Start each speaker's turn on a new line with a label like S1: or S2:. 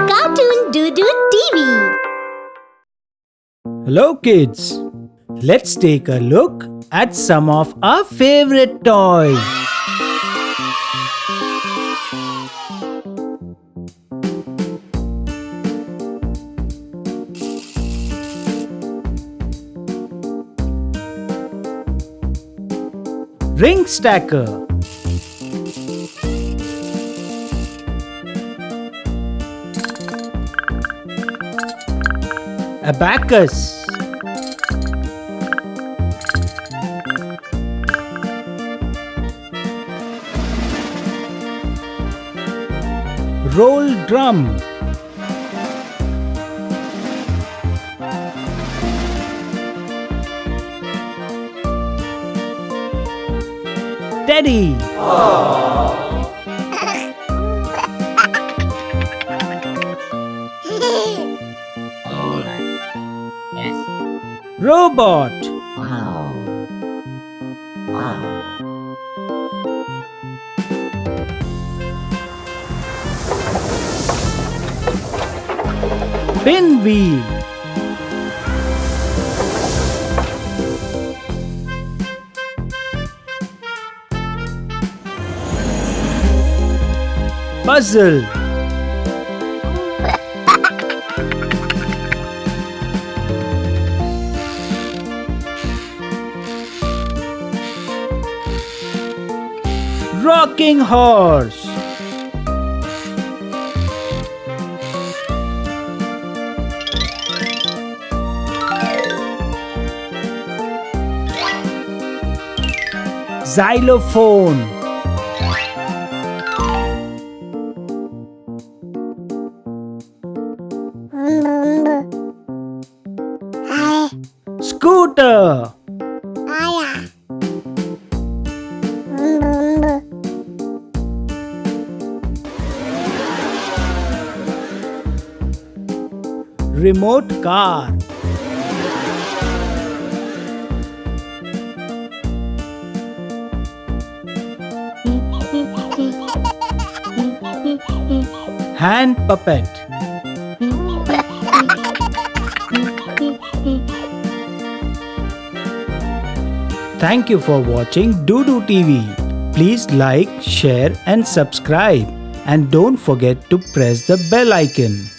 S1: Cartoon Doo-Doo TV.
S2: Hello kids, let's take a look at some of our favorite toys. Ring stacker, abacus, roll drum, teddy, robot, pinwheel, puzzle, rocking horse, xylophone, scooter, remote car, hand puppet. Thank you for watching Doo-Doo TV. Please like, share and subscribe. And don't forget to press the bell icon.